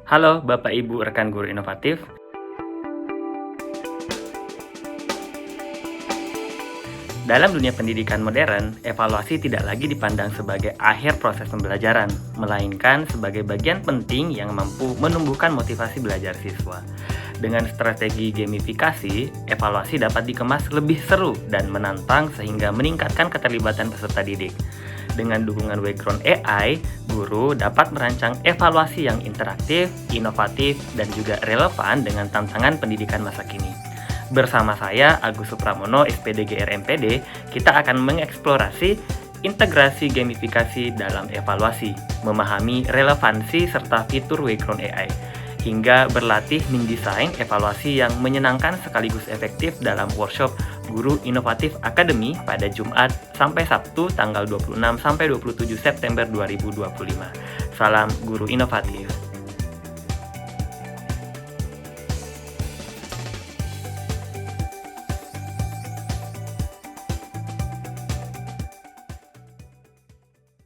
Halo Bapak Ibu rekan guru inovatif. Dalam dunia pendidikan modern, evaluasi tidak lagi dipandang sebagai akhir proses pembelajaran, melainkan sebagai bagian penting yang mampu menumbuhkan motivasi belajar siswa. Dengan strategi gamifikasi, evaluasi dapat dikemas lebih seru dan menantang sehingga meningkatkan keterlibatan peserta didik. Dengan dukungan Waygorund AI, guru dapat merancang evaluasi yang interaktif, inovatif, dan juga relevan dengan tantangan pendidikan masa kini. Bersama saya, Agus Supramono, S.Pd GR M.Pd, kita akan mengeksplorasi integrasi gamifikasi dalam evaluasi, memahami relevansi serta fitur Waygorund AI, hingga berlatih mendesain evaluasi yang menyenangkan sekaligus efektif dalam workshop Guru Inovatif Academy pada Jumat sampai Sabtu tanggal 26 sampai 27 September 2025. Salam Guru Inovatif.